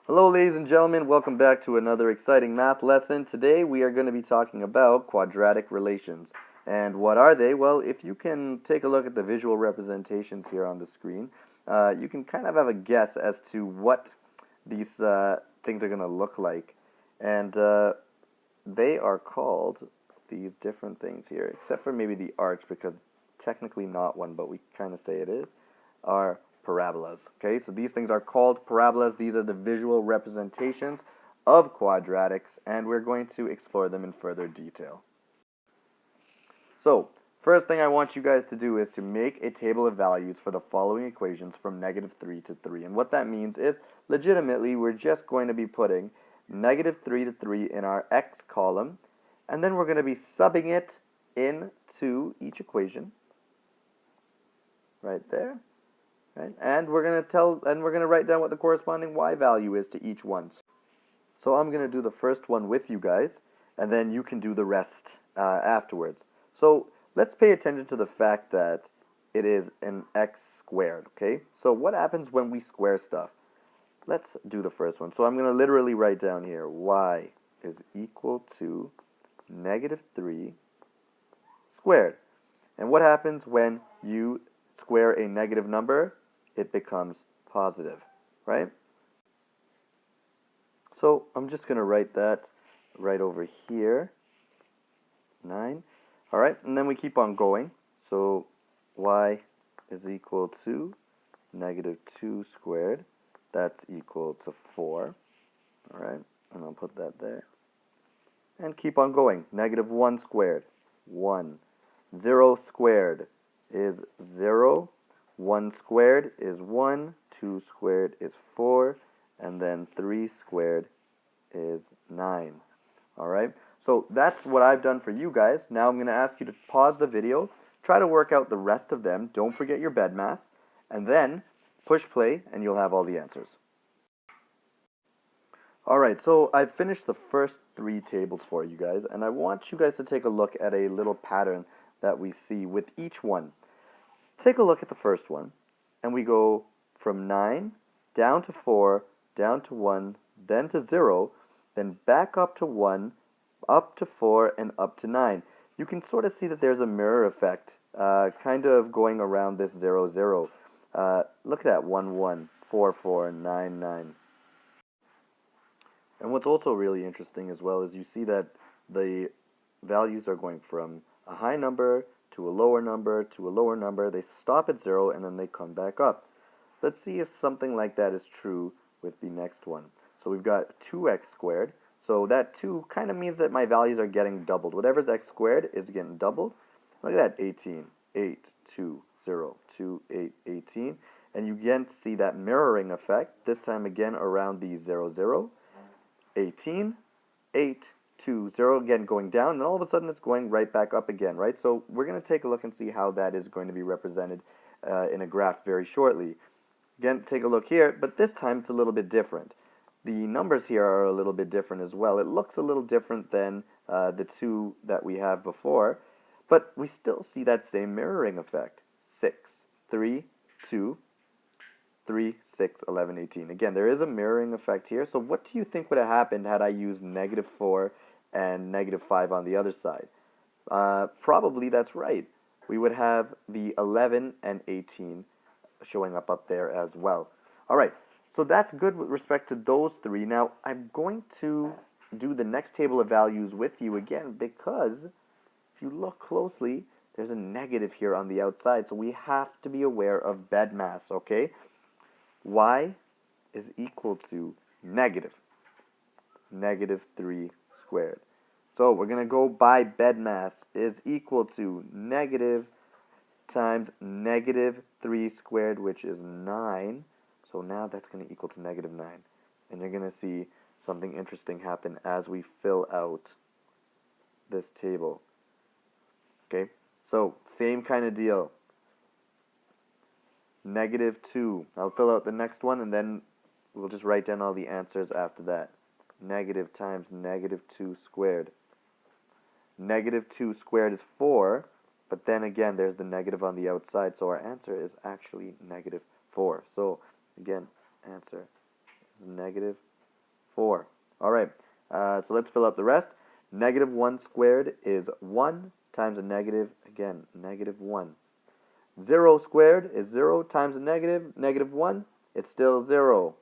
Hello ladies and gentlemen, welcome back to another exciting math lesson. Today we are going to be talking about quadratic relations. And what are they? Well, if you can take a look at the visual representations here on the screen, you can kind of have a guess as to what these things are going to look like. And they are called these different things here, except for maybe the arch, because it's technically not one, but we kind of say it is, are parabolas. Okay, so these things are called parabolas. These are the visual representations of quadratics, and we're going to explore them in further detail. So, first thing I want you guys to do is to make a table of values for the following equations from -3 to 3. And what that means is, legitimately, we're just going to be putting -3 to 3 in our x column, and then we're going to be subbing it into each equation, right there. Right? And we're going to write down what the corresponding y value is to each one. So I'm going to do the first one with you guys, and then you can do the rest afterwards. So let's pay attention to the fact that it is an x squared, okay? So what happens when we square stuff? Let's do the first one. So I'm going to literally write down here, y is equal to -3 squared. And what happens when you square a negative number? It becomes positive, right? So I'm just going to write that right over here, 9. All right, and then we keep on going. So y is equal to -2 squared. That's equal to 4. All right, and I'll put that there. And keep on going. -1 squared, 1. 0 squared is 0. 1 squared is 1, 2 squared is 4, and then 3 squared is 9. Alright, so that's what I've done for you guys. Now I'm going to ask you to pause the video, try to work out the rest of them, don't forget your bed mass, and then push play and you'll have all the answers. Alright, so I've finished the first 3 tables for you guys, and I want you guys to take a look at a little pattern that we see with each one. Take a look at the first one, and we go from 9 down to 4, down to 1, then to 0, then back up to 1, up to 4, and up to 9. You can sort of see that there's a mirror effect, kind of going around this 0, 0. Look at that 1, 1, 4, 4, 9, 9. And what's also really interesting as well is you see that the values are going from a high number to a lower number, to a lower number. They stop at 0, and then they come back up. Let's see if something like that is true with the next one. So we've got 2x squared. So that 2 kind of means that my values are getting doubled. Whatever's x squared is getting doubled. Look at that, 18, 8, 2, 0, 2, 8, 18. And you again see that mirroring effect, this time again around the 0, 0, 18, 8, 2, 0, again going down, and then all of a sudden it's going right back up again, right? So we're going to take a look and see how that is going to be represented in a graph very shortly. Again, take a look here, but this time it's a little bit different. The numbers here are a little bit different as well. It looks a little different than the 2 that we have before, but we still see that same mirroring effect. 6, 3, 2, 3, 6, 11, 18. Again, there is a mirroring effect here. So what do you think would have happened had I used -4 and -5 on the other side? Probably that's right. We would have the 11 and 18 showing up there as well. All right, so that's good with respect to those 3. Now, I'm going to do the next table of values with you again because if you look closely, there's a negative here on the outside, so we have to be aware of bed mass, okay? Y is equal to -3 squared. So we're going to go by bed mass is equal to negative times -3 squared, which is 9. So now that's going to equal to -9. And you're going to see something interesting happen as we fill out this table. Okay, so same kind of deal. -2. I'll fill out the next one, and then we'll just write down all the answers after that. Negative times -2 squared. -2 squared is 4, but then again, there's the negative on the outside, so our answer is actually -4. So, again, answer is 4. All right, so let's fill out the rest. Negative 1 squared is 1 times a negative, again, negative 1. 0 squared is 0 times a negative, negative 1, it's still 0.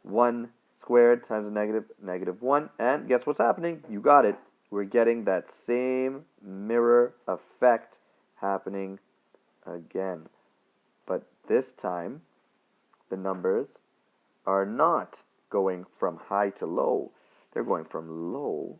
1 squared times a negative, negative 1, and guess what's happening? You got it. We're getting that same mirror effect happening again. But this time, the numbers are not going from high to low. They're going from low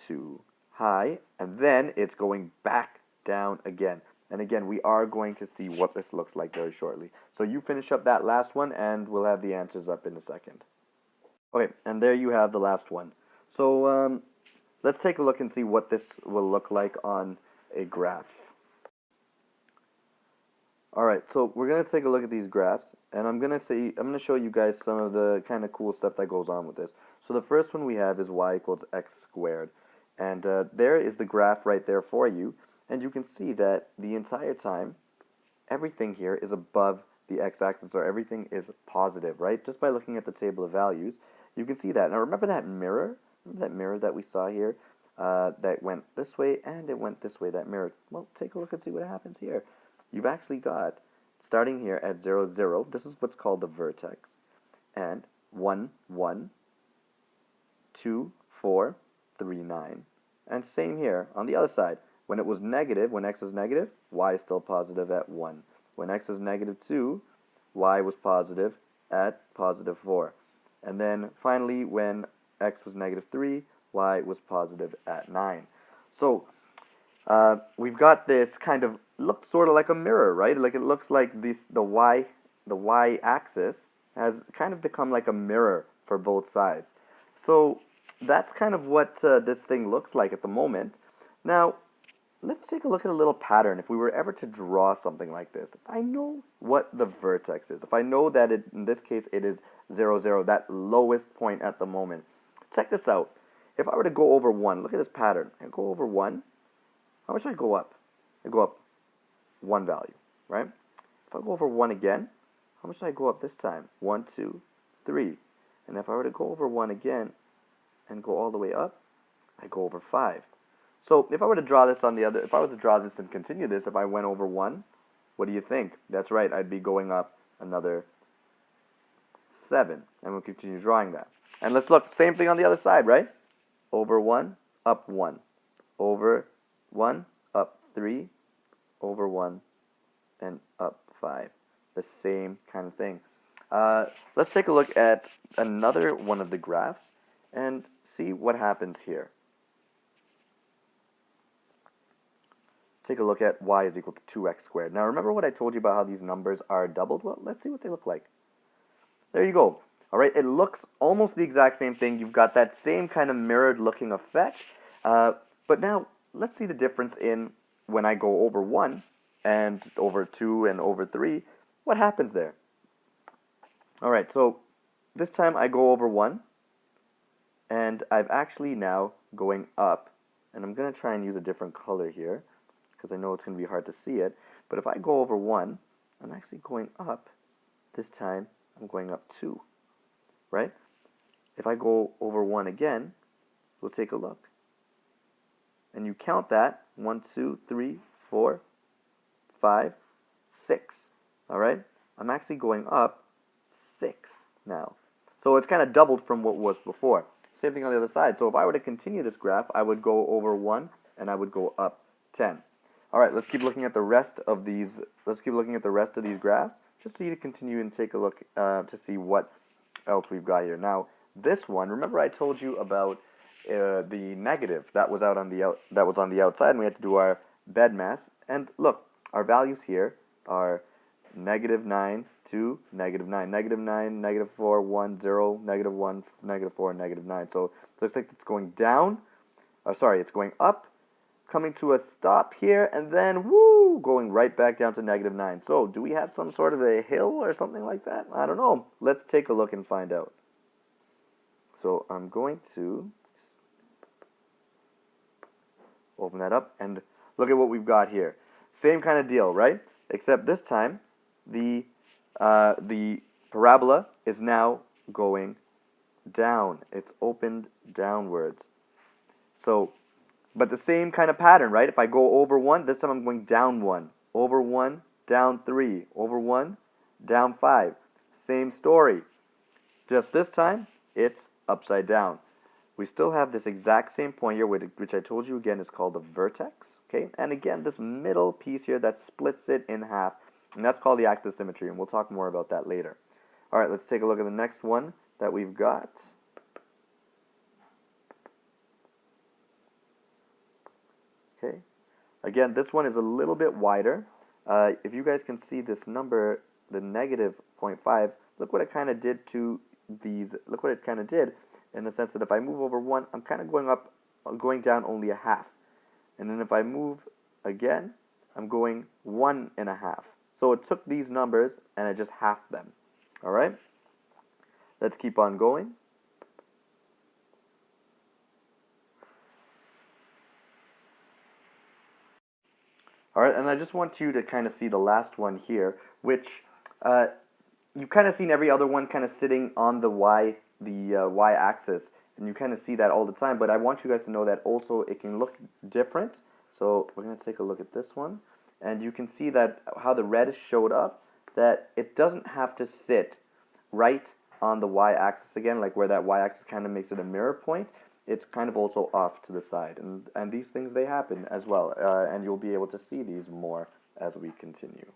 to high, and then it's going back down again. And again, we are going to see what this looks like very shortly. So you finish up that last one, and we'll have the answers up in a second. Okay, and there you have the last one. So let's take a look and see what this will look like on a graph. Alright, so we're going to take a look at these graphs, and I'm going to show you guys some of the kind of cool stuff that goes on with this. So the first one we have is y equals x squared. And there is the graph right there for you. And you can see that the entire time, everything here is above the x-axis, or everything is positive, right? Just by looking at the table of values, you can see that. Now remember that mirror? Remember that mirror that we saw here? That went this way and it went this way, that mirror. Well, take a look and see what happens here. You've actually got, starting here at 0, 0, this is what's called the vertex, and 1, 1, 2, 4, 3, 9. And same here on the other side. When it was negative, when x is negative, y is still positive at 1. When x is negative 2, y was positive at positive 4. And then finally, when x was negative 3, y was positive at 9. So we've got this kind of, looks sort of like a mirror, right? Like it looks like the y axis has kind of become like a mirror for both sides. So that's kind of what this thing looks like at the moment. Now, let's take a look at a little pattern. If we were ever to draw something like this, if I know what the vertex is, if I know that in this case it is 0, 0, that lowest point at the moment, check this out. If I were to go over 1, look at this pattern. I go over 1, how much do I go up? I go up 1 value, right? If I go over 1 again, how much do I go up this time? 1, 2, 3. And if I were to go over 1 again and go all the way up, I go over 5. So if I were to draw this if I were to draw this and continue this, if I went over 1, what do you think? That's right, I'd be going up another 7. And we'll continue drawing that. And let's look, same thing on the other side, right? Over 1, up 1. Over 1, up 3. Over 1, and up 5. The same kind of thing. Let's take a look at another one of the graphs and see what happens here. Take a look at y is equal to 2x squared. Now remember what I told you about how these numbers are doubled? Well, let's see what they look like. There you go. Alright, it looks almost the exact same thing. You've got that same kind of mirrored looking effect. But now, let's see the difference in when I go over 1 and over 2 and over 3. What happens there? Alright, so this time I go over 1, and I've actually now going up, and I'm going to try and use a different color here, because I know it's going to be hard to see it, but if I go over 1, I'm actually going up. This time, I'm going up 2, right? If I go over 1 again, we'll take a look. And you count that, 1, 2, 3, 4, 5, 6, all right? I'm actually going up 6 now. So it's kind of doubled from what was before. Same thing on the other side. So if I were to continue this graph, I would go over 1 and I would go up 10. All right, let's keep looking at the rest of these. Let's keep looking at the rest of these graphs, just for you to continue and take a look to see what else we've got here. Now, this one, remember I told you about the negative that was on the outside, and we had to do our bed mass. And look, our values here are negative 9, 2, negative 9, negative 9, negative 4, 1, 0, negative 1, negative 4, negative 9. So it looks like it's going down. It's going up, coming to a stop here, and then, woo, going right back down to negative 9. So do we have some sort of a hill or something like that? I don't know. Let's take a look and find out. So I'm going to open that up, and look at what we've got here. Same kind of deal, right? Except this time, the parabola is now going down. It's opened downwards. So, but the same kind of pattern, right? If I go over 1, this time I'm going down 1. Over 1, down 3. Over 1, down 5. Same story. Just this time, it's upside down. We still have this exact same point here, which I told you again is called the vertex. Okay, and again, this middle piece here that splits it in half, and that's called the axis symmetry, and we'll talk more about that later. All right, let's take a look at the next one that we've got. Okay, again, this one is a little bit wider. If you guys can see this number, the negative 0.5, look what it kind of did to these. Look what it kind of did in the sense that if I move over 1, I'm kind of going down only a half. And then if I move again, I'm going 1.5. So it took these numbers and it just halved them. All right, let's keep on going. All right, and I just want you to kind of see the last one here, which you've kind of seen every other one kind of sitting on the y-axis, and you kind of see that all the time. But I want you guys to know that also it can look different. So we're going to take a look at this one, and you can see that how the red showed up, that it doesn't have to sit right on the y-axis again, like where that y-axis kind of makes it a mirror point. It's kind of also off to the side, and these things, they happen as well, and you'll be able to see these more as we continue.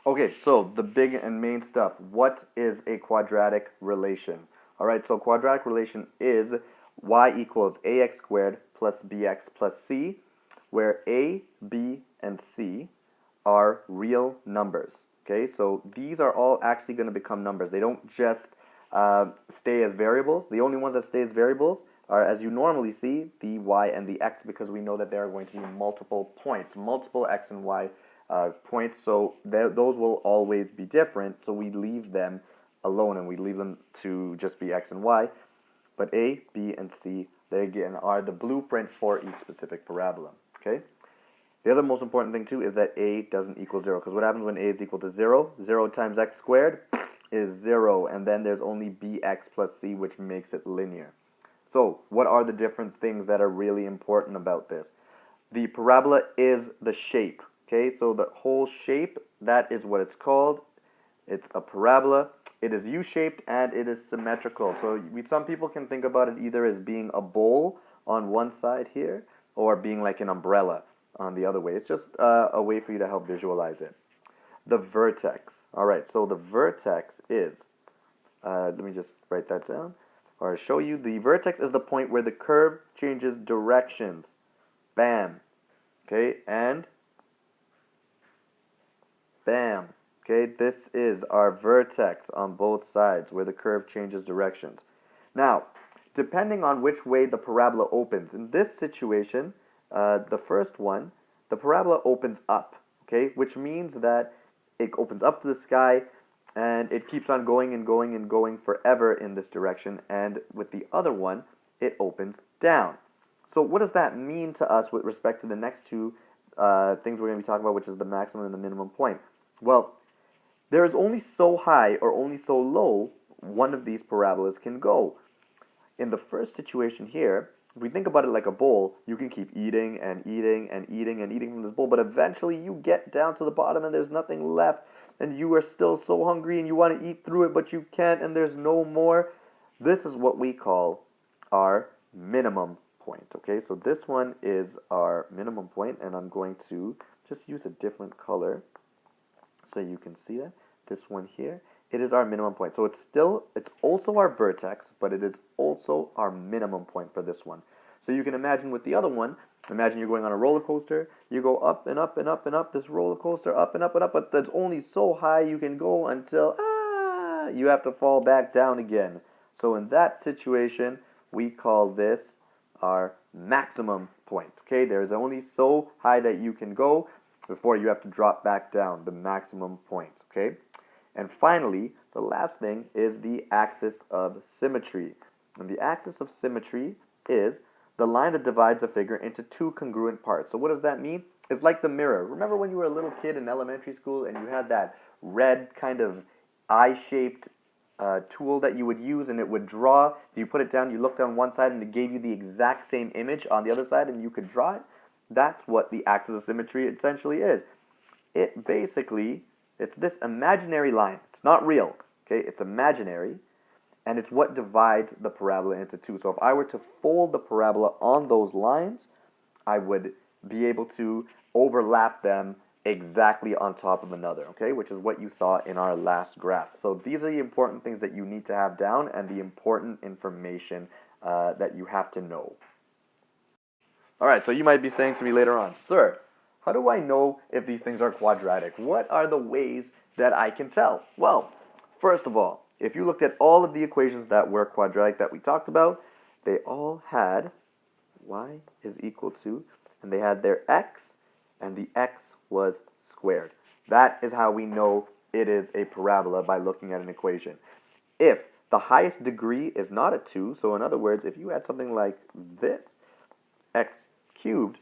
Okay, so the big and main stuff. What is a quadratic relation? All right, so quadratic relation is y equals ax squared plus bx plus c, where a, b, and c are real numbers. Okay, so these are all actually going to become numbers. They don't just stay as variables. The only ones that stay as variables are, as you normally see, the y and the x, because we know that there are going to be multiple points, multiple x and y points, so those will always be different, so we leave them alone and we leave them to just be x and y. But a, b, and c, they again are the blueprint for each specific parabola. Okay. The other most important thing too is that a doesn't equal 0, because what happens when a is equal to 0? 0 times x squared is 0, and then there's only bx plus c, which makes it linear. So what are the different things that are really important about this? The parabola is the shape. Okay, so the whole shape, that is what it's called. It's a parabola. It is U-shaped and it is symmetrical. So some people can think about it either as being a bowl on one side here, or being like an umbrella on the other way. It's just a way for you to help visualize it. The vertex. All right, so the vertex is, let me just write that down, or show you. The vertex is the point where the curve changes directions. Bam. Okay, and bam. Okay, this is our vertex on both sides where the curve changes directions. Now, depending on which way the parabola opens, in this situation, the first one, the parabola opens up, okay, which means that it opens up to the sky and it keeps on going and going and going forever in this direction, and with the other one, it opens down. So what does that mean to us with respect to the next two things we're going to be talking about, which is the maximum and the minimum point? Well, there is only so high or only so low one of these parabolas can go. In the first situation here, if we think about it like a bowl, you can keep eating and eating and eating and eating from this bowl, but eventually you get down to the bottom and there's nothing left, and you are still so hungry and you want to eat through it, but you can't, and there's no more. This is what we call our minimum point. Okay, so this one is our minimum point, and I'm going to just use a different color so you can see that. This one here, it is our minimum point. So it's also our vertex, but it is also our minimum point for this one. So you can imagine with the other one, imagine you're going on a roller coaster, you go up and up and up and up this roller coaster, up and up and up, but that's only so high you can go until you have to fall back down again. So in that situation, we call this our maximum point. Okay, there's only so high that you can go before you have to drop back down, the maximum point. Okay, and finally, the last thing is the axis of symmetry. And the axis of symmetry is the line that divides a figure into two congruent parts. So what does that mean? It's like the mirror. Remember when you were a little kid in elementary school and you had that red kind of eye-shaped tool that you would use, and it would draw. You put it down, you looked on one side, and it gave you the exact same image on the other side, and you could draw it. That's what the axis of symmetry essentially is. It basically, it's this imaginary line. It's not real, okay? It's imaginary, and it's what divides the parabola into two. So if I were to fold the parabola on those lines, I would be able to overlap them exactly on top of another, okay, which is what you saw in our last graph. So these are the important things that you need to have down and the important information that you have to know. All right, so you might be saying to me later on, sir, how do I know if these things are quadratic? What are the ways that I can tell? Well, first of all, if you looked at all of the equations that were quadratic that we talked about, they all had y is equal to, and they had their x, and the x was squared. That is how we know it is a parabola, by looking at an equation. If the highest degree is not a 2, so in other words, if you had something like this, x cubed,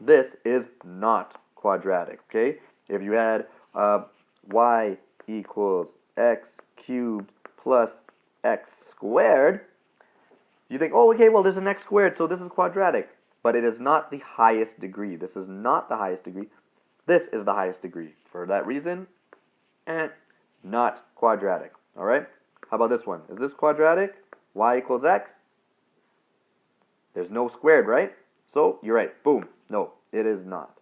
this is not quadratic, okay? If you had y equals x cubed plus x squared, you think, oh, okay, well, there's an x squared, so this is quadratic. But it is not the highest degree. This is not the highest degree. This is the highest degree. For that reason, not quadratic. All right? How about this one? Is this quadratic? Y equals x? There's no squared, right? So, you're right. Boom. No, it is not.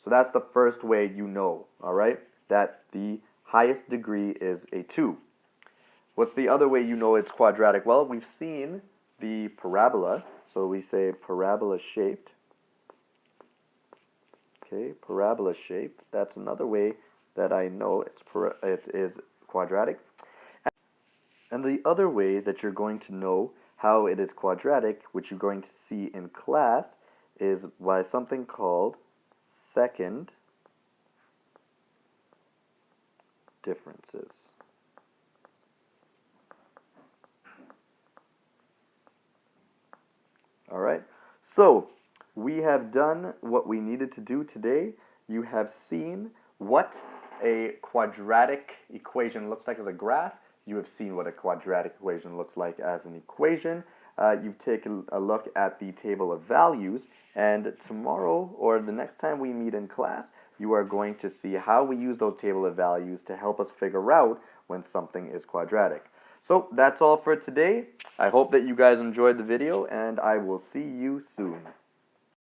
So that's the first way you know, all right, that the highest degree is a 2. What's the other way you know it's quadratic? Well, we've seen the parabola. So we say parabola shaped. Okay, parabola shaped. That's another way that I know it is quadratic. And the other way that you're going to know how it is quadratic, which you're going to see in class, is by something called second differences. All right, so we have done what we needed to do today. You have seen what a quadratic equation looks like as a graph. You have seen what a quadratic equation looks like as an equation. You've taken a look at the table of values, and tomorrow, or the next time we meet in class, you are going to see how we use those table of values to help us figure out when something is quadratic. So that's all for today. I hope that you guys enjoyed the video, and I will see you soon.